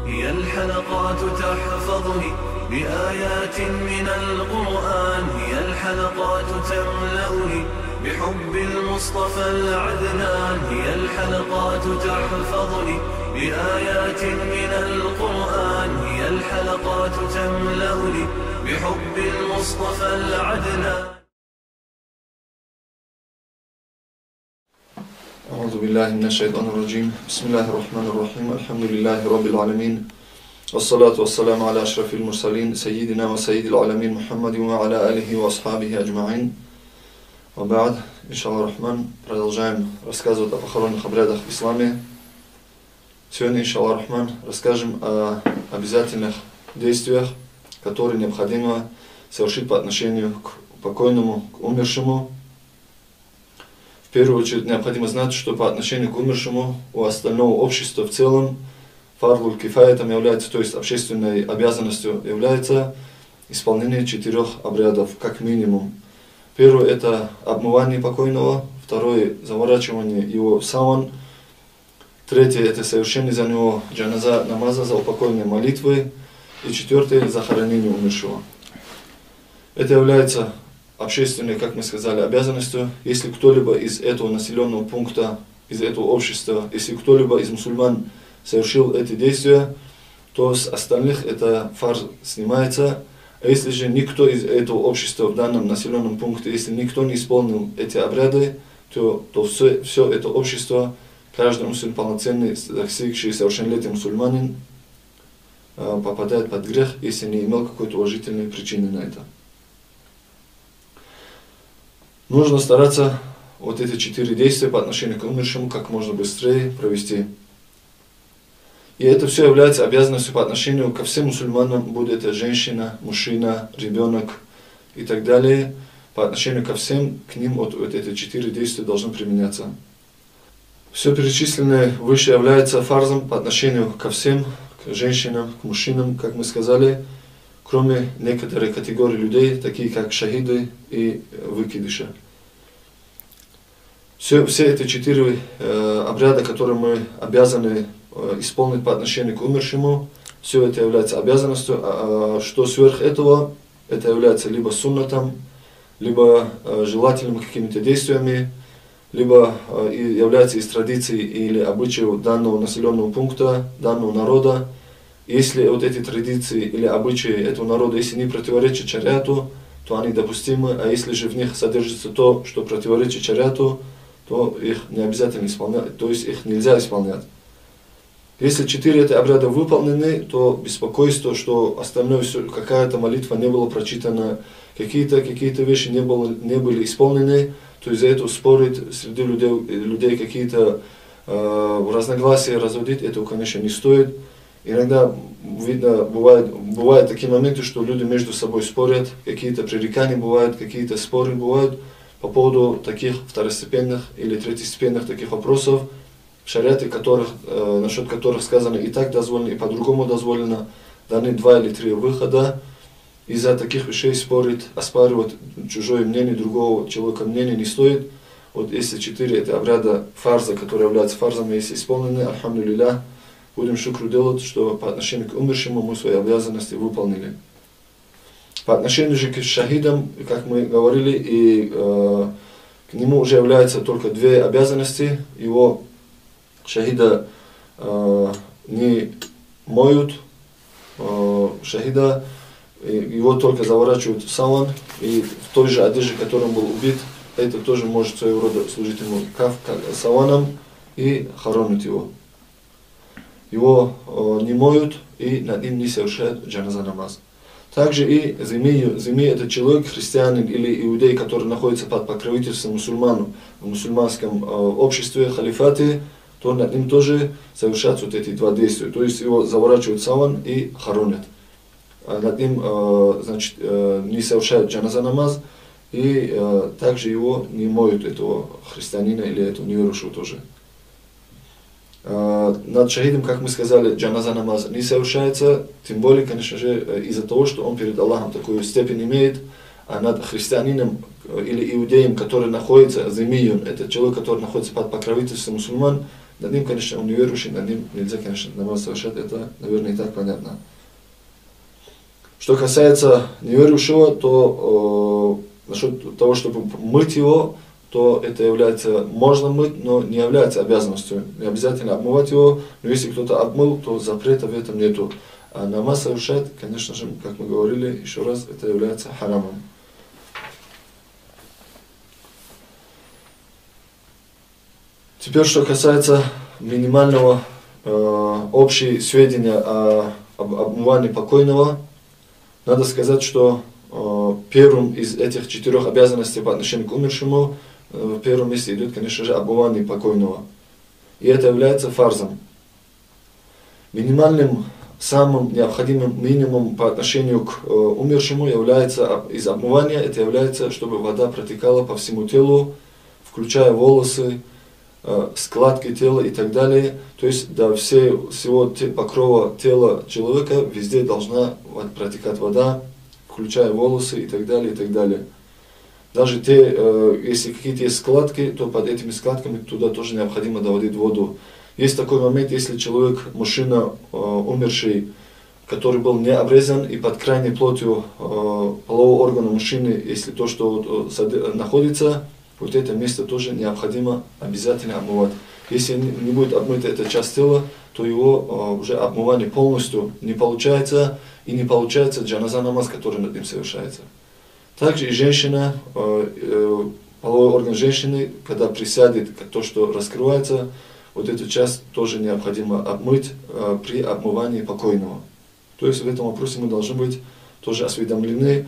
هي الحلقات تحفظني بآيات من القرآن، هي الحلقات تملأني بحب المصطفى العدنان، هي الحلقات تحفظني بآيات من القرآن، هي الحلقات تملأني بحب المصطفى العدنان. أعوذ بالله من الشيطان الرجيم. بسم الله الرحمن الرحيم. الحمد لله رب العالمين، والصلاة والسلام على أشرف المرسلين سيدنا وسيد العالمين محمد وعلى آله وأصحابه أجمعين. وبعد, иншаллах рахман, продолжаем рассказывать о похоронных обрядах в исламе. Сегодня, иншаллах рахман, расскажем о обязательных действиях, которые необходимо совершить по отношению к покойному, к умершему. В первую очередь необходимо знать, что по отношению к умершему у остального общества в целом фардуль кифаятом является, то есть общественной обязанностью является исполнение 4 обрядов, как минимум. Первое – это обмывание покойного, второе – заворачивание его в саван, третье – это совершение за него джаназа намаза, за упокойные молитвы, и четвертое – захоронение умершего. Это является общественной, как мы сказали, обязанностью. Если кто-либо из этого населенного пункта, из этого общества, если кто-либо из мусульман совершил эти действия, то с остальных это фарз снимается. А если же никто из этого общества в данном населенном пункте, если никто не исполнил эти обряды, то все это общество, каждый мусульман, полноценный, достигший совершеннолетия мусульманин, попадает под грех, если не имел какой-то уважительной причины на это. Нужно стараться вот эти 4 действия по отношению к умершему как можно быстрее провести. И это все является обязанностью по отношению ко всем мусульманам, будь это женщина, мужчина, ребенок и так далее. По отношению ко всем, к ним вот эти 4 действия должны применяться. Все перечисленное выше является фарзом по отношению ко всем, к женщинам, к мужчинам, как мы сказали, кроме некоторых категорий людей, такие как шахиды и выкидыши. Все эти 4 обряда, которые мы обязаны исполнить по отношению к умершему, все это является обязанностью, а что сверх этого, это является либо суннатом, либо желательными какими-то действиями, либо является из традиций или обычаев данного населенного пункта, данного народа. Если вот эти традиции или обычаи этого народа, если не противоречат шариату, то они допустимы, а если же в них содержится то, что противоречит шариату, то их не обязательно исполнять, то есть их нельзя исполнять. Если 4 эти обряда выполнены, то беспокойство, что остальное все, какая-то молитва не была прочитана, какие-то вещи не были исполнены, то из-за этого спорить среди людей какие-то разногласия разводить, этого, конечно, не стоит. Иногда видно, бывают такие моменты, что люди между собой спорят, какие-то пререкания бывают, какие-то споры бывают по поводу таких второстепенных или третьестепенных таких вопросов, в шариате, насчет которых сказано и так дозволено, и по-другому дозволено, даны 2 или 3 выхода. Из-за таких вещей спорить, оспаривать чужое мнение, другого человека мнение не стоит. Вот если 4 это обряда фарза, которые являются фарзами, если исполнены, альхамдулилля, будем шукру делать, что по отношению к умершему мы свои обязанности выполнили. По отношению же к шахидам, как мы говорили, и к нему уже являются только 2 обязанности. Его шахида не моют, шахида его только заворачивают в саван, и в той же одежде, в которой он был убит, это тоже может своего рода служить ему саваном и хоронить его. Его не моют и над ним не совершают джаназа намаз. Также и зими это человек, христианин или иудей, который находится под покровительством мусульман в мусульманском обществе, халифате, то над ним тоже совершаются вот эти 2 действия. То есть его заворачивают в саван и хоронят. А над ним не совершают джаназа намаз и также его не моют, этого христианина или этого неверующего тоже. Над шахидом, как мы сказали, джаназа намаз не совершается, тем более, конечно же, из-за того, что он перед Аллахом такую степень имеет, а над христианином или иудеем, который находится, зимиюн, это человек, который находится под покровительством мусульман, Над ним, конечно, он неверующий, над ним нельзя, конечно, намаз совершать, это, наверное, и так понятно. Что касается неверующего, то насчет того, чтобы мыть его, то это является, можно мыть, но не является обязанностью. Не обязательно обмывать его, но если кто-то обмыл, то запрета в этом нету. А намаз совершать, конечно же, как мы говорили, еще раз, это является харамом. Теперь, что касается минимального общие сведения об обмывании покойного, надо сказать, что первым из этих 4 обязанностей по отношению к умершему, в первом месте идет, конечно же, обмывание покойного. И это является фарзом. Минимальным, самым необходимым минимумом по отношению к умершему является из обмывания, это является, чтобы вода протекала по всему телу, включая волосы, складки тела и так далее. То есть до всего покрова тела человека везде должна протекать вода, включая волосы и так далее, и так далее. Даже если какие-то есть складки, то под этими складками туда тоже необходимо доводить воду. Есть такой момент, если человек, мужчина умерший, который был не обрезан, и под крайней плотью полового органа мужчины, если то, что находится, вот это место тоже необходимо обязательно обмывать. Если не будет обмыта эта часть тела, то его уже обмывание полностью не получается, и не получается джаназа намаз, который над ним совершается. Также и женщина, половой орган женщины, когда присядет, то, что раскрывается, вот эту часть тоже необходимо обмыть при обмывании покойного. То есть в этом вопросе мы должны быть тоже осведомлены.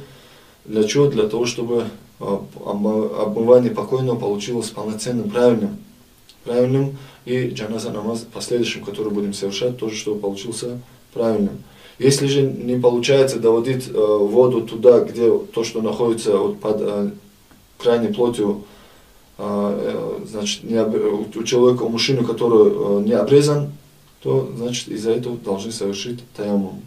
Для чего? Для того, чтобы обмывание покойного получилось полноценным, правильным, и джаназа намаз последующим, который будем совершать, тоже чтобы получился правильным. Если же не получается доводить воду туда, где то, что находится под крайней плотью, значит, у человека, у мужчины, который не обрезан, то, значит, из-за этого должны совершить таяммум.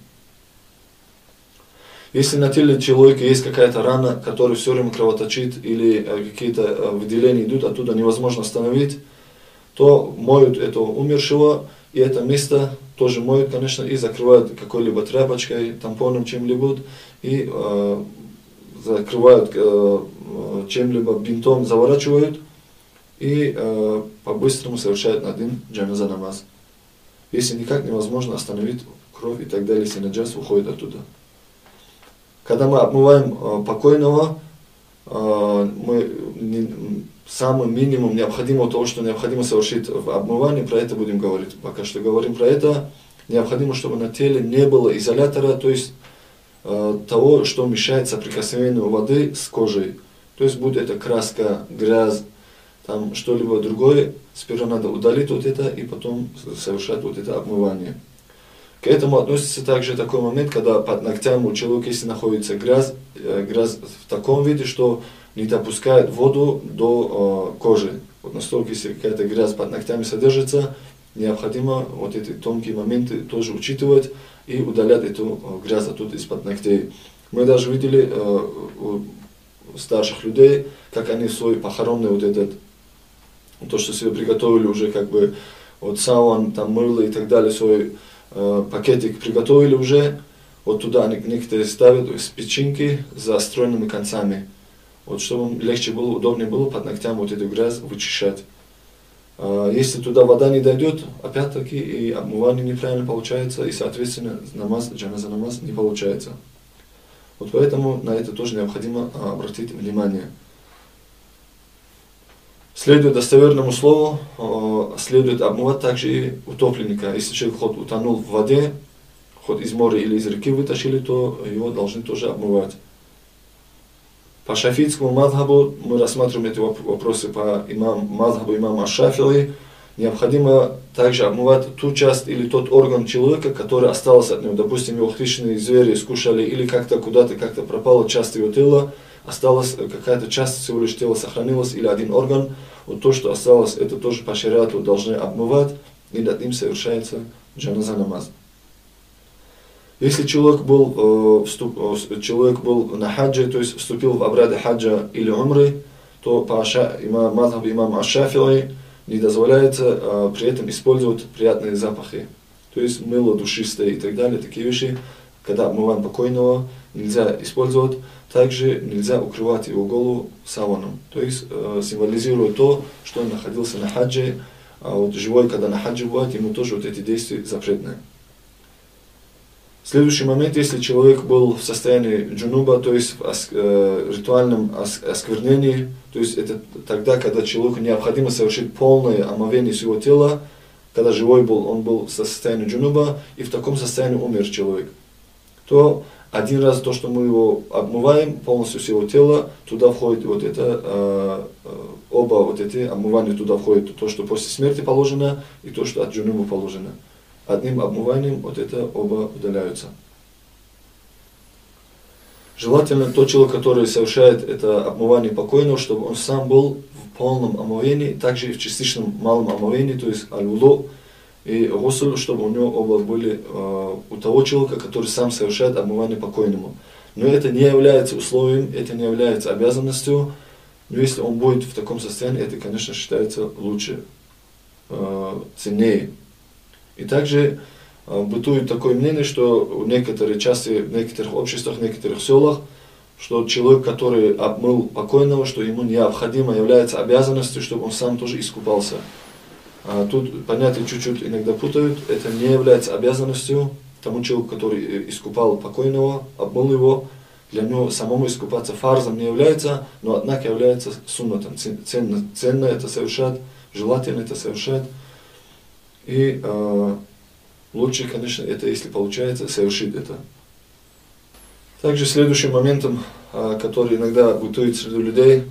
Если на теле человека есть какая-то рана, которая все время кровоточит, или какие-то выделения идут, оттуда невозможно остановить, то моют этого умершего, и это место тоже моют, конечно, и закрывают какой-либо тряпочкой, тампоном, чем-либо, и закрывают чем-либо, бинтом заворачивают, и по-быстрому совершают над ним джаназа намаз. Если никак невозможно остановить кровь и так далее, если наджас уходит оттуда. Когда мы обмываем покойного, самый минимум необходимого того, что необходимо совершить в обмывании, про это будем говорить. Пока что говорим про это, необходимо, чтобы на теле не было изолятора, то есть того, что мешает соприкосновению воды с кожей. То есть будет это краска, грязь, там что-либо другое, сперва надо удалить вот это и потом совершать вот это обмывание. К этому относится также такой момент, когда под ногтями у человека, если находится грязь в таком виде, что не допускает воду до кожи. Вот настолько, если какая-то грязь под ногтями содержится, необходимо вот эти тонкие моменты тоже учитывать и удалять эту грязь оттуда из-под ногтей. Мы даже видели у старших людей, как они свой похоронный вот этот, то, что себе приготовили уже как бы вот саван, там мыло и так далее, свой пакетик приготовили уже, вот туда некоторые ставят с печеньки с заостренными концами. Вот чтобы легче было, удобнее было под ногтями вот эту грязь вычищать. Если туда вода не дойдет, опять-таки и обмывание неправильно получается, и соответственно джаназа намаз не получается. Вот поэтому на это тоже необходимо обратить внимание. Следует достоверному слову, следует обмывать также и утопленника. Если человек хоть утонул в воде, хоть из моря или из реки вытащили, то его должны тоже обмывать. По шафитскому мазхабу, мы рассматриваем эти вопросы по мазхабу имама Аш-Шафии, необходимо также обмывать ту часть или тот орган человека, который остался от него. Допустим, его хищные звери скушали или как-то куда-то как-то пропала часть его тела, осталась какая-то часть всего лишь тела сохранилась или один орган. Вот то, что осталось, это тоже по шариату должны обмывать, и над ним совершается джаназа намаз. Если человек был на хаджи, то есть вступил в обряды хаджа или умры, то по мазхабу имама Аш-Шафии, не дозволяется при этом использовать приятные запахи. То есть мыло душистое и так далее, такие вещи, когда обмываем покойного, нельзя использовать. Также нельзя укрывать его голову саваном. То есть символизирует то, что он находился на хаджи, а вот живой, когда на хаджи бывает, ему тоже вот эти действия запретны. Следующий момент, если человек был в состоянии джунуба, то есть в ритуальном осквернении, то есть это тогда, когда человеку необходимо совершить полное омовение своего тела, когда живой был, он был в состоянии джунуба, и в таком состоянии умер человек, то один раз то, что мы его обмываем, полностью всего тела, туда входит вот это, оба вот эти обмывания, туда входит то, что после смерти положено, и то, что от джунуба положено. Одним обмыванием вот это оба удаляются. Желательно тот человек, который совершает это обмывание покойного, чтобы он сам был в полном омовении, также и в частичном малом омовении, то есть аль-вуду и гусуль, чтобы у него оба были у того человека, который сам совершает обмывание покойному. Но это не является условием, это не является обязанностью, но если он будет в таком состоянии, это, конечно, считается лучше, ценнее. И также бытует такое мнение, что в некоторые части, в некоторых обществах, в некоторых селах, что человек, который обмыл покойного, что ему необходимо является обязанностью, чтобы он сам тоже искупался. Тут понятия чуть-чуть иногда путают, это не является обязанностью тому человеку, который искупал покойного, обмыл его, для него самому искупаться фарзом не является, но однако является суннатом, ценно это совершать, желательно это совершать. И лучше, конечно, это, если получается, совершить это. Также следующим моментом, который иногда бытует среди людей,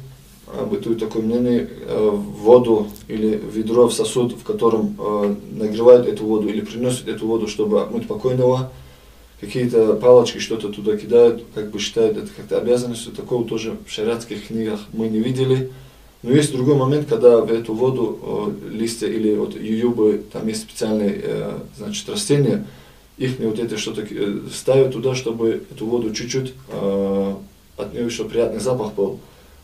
бытует такое мнение, в воду или в ведро, в сосуд, в котором нагревают эту воду или приносят эту воду, чтобы обмыть покойного, какие-то палочки, что-то туда кидают, как бы считают это как-то обязанностью. Такого тоже в шариатских книгах мы не видели. Но есть другой момент, когда в эту воду листья или вот ююбы, там есть специальные, значит, растения, их вот это что-то ставят туда, чтобы эту воду чуть-чуть от нее еще приятный запах был.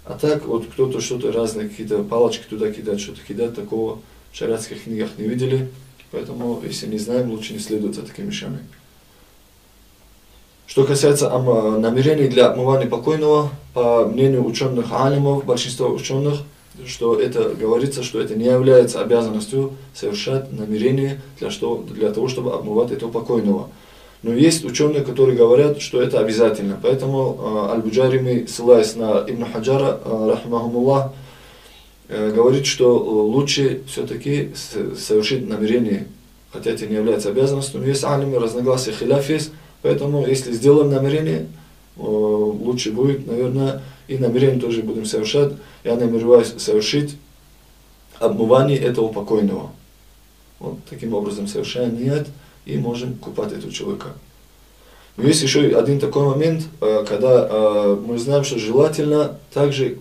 А так вот кто-то что-то разные, какие-то палочки туда кидает, что-то кидает, такого в шариатских книгах не видели. Поэтому, если не знаем, лучше не следовать за такими вещами. Что касается намерений для обмывания покойного, по мнению ученых алимов, большинства ученых, что это говорится, что это не является обязанностью совершать намерение для того, чтобы обмывать этого покойного. Но есть ученые, которые говорят, что это обязательно. Поэтому Аль-Буджарими, ссылаясь на Ибн Хаджара, рахимахумуллах, говорит, что лучше все-таки совершить намерение, хотя это не является обязанностью. Но есть алимы, разногласия, хиляф есть. Поэтому, если сделаем намерение, лучше будет, наверное, и намерение тоже будем совершать. Я намереваюсь совершить обмывание этого покойного. Вот таким образом совершаем ният и можем купать этого человека. Но есть еще один такой момент, когда мы знаем, что желательно также,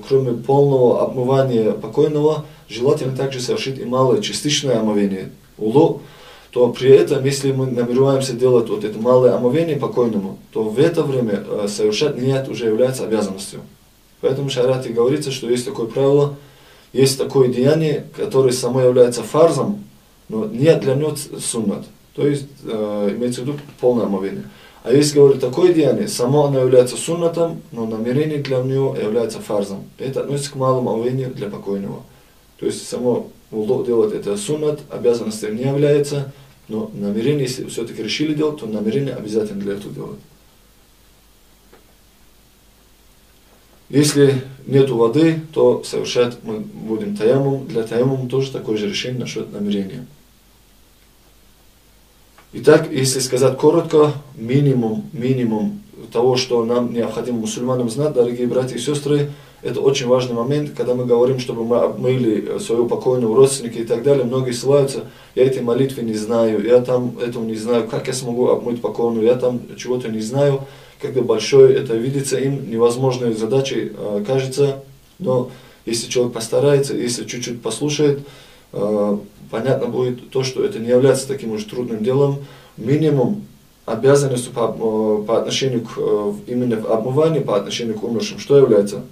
кроме полного обмывания покойного, желательно также совершить и малое частичное омовение, улу, то при этом, если мы намереваемся делать вот это малое омовение покойному, то в это время совершать ният уже является обязанностью. Поэтому в шариате говорится, что есть такое правило, есть такое деяние, которое само является фарзом, но ният для него суннат. То есть имеется в виду полное омовение. А если говорить такое деяние, само оно является суннатом, но намерение для него является фарзом. Это относится к малому омовению для покойного. То есть само делать это суннат, обязанностью не является, но намерение, если все-таки решили делать, то намерение обязательно для этого делать. Если нет воды, то совершать мы будем таяммум. Для таяммума тоже такое же решение насчет намерения. Итак, если сказать коротко, минимум того, что нам необходимо мусульманам знать, дорогие братья и сестры, это очень важный момент, когда мы говорим, чтобы мы обмыли своего покойного родственника и так далее. Многие ссылаются, я этой молитвы не знаю, я там этого не знаю, как я смогу обмыть покойного, я там чего-то не знаю. Когда большое это видится им, невозможной задачей кажется, но если человек постарается, если чуть-чуть послушает, понятно будет то, что это не является таким уж трудным делом. Минимум обязанностью по отношению к именно в обмывании, по отношению к умершим, что является?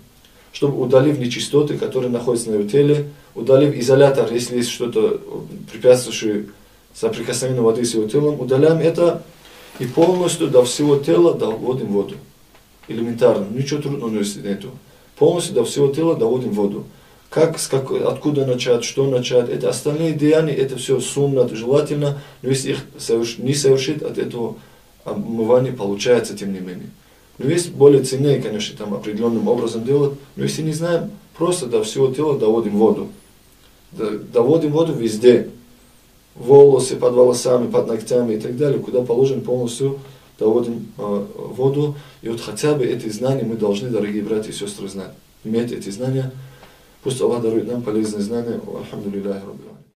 чтобы удалив нечистоты, которые находятся на ее теле, удалив изолятор, если есть что-то препятствующее соприкосновению воды с его телом, удаляем это и полностью до всего тела доводим воду. Элементарно, ничего трудного нету. Полностью до всего тела доводим воду. Откуда начать, что начать, это остальные деяния, это все суннат, желательно, но если их не совершить, от этого омывания получается тем не менее. Но есть более ценнее, конечно, там определенным образом делать, но если не знаем, просто до всего тела доводим воду. Доводим воду везде. Волосы, под волосами, под ногтями и так далее, куда положим, полностью доводим воду. И вот хотя бы эти знания мы должны, дорогие братья и сестры, знать. Иметь эти знания. Пусть Аллах дарует нам полезные знания. Алхамдулиллахи раббил.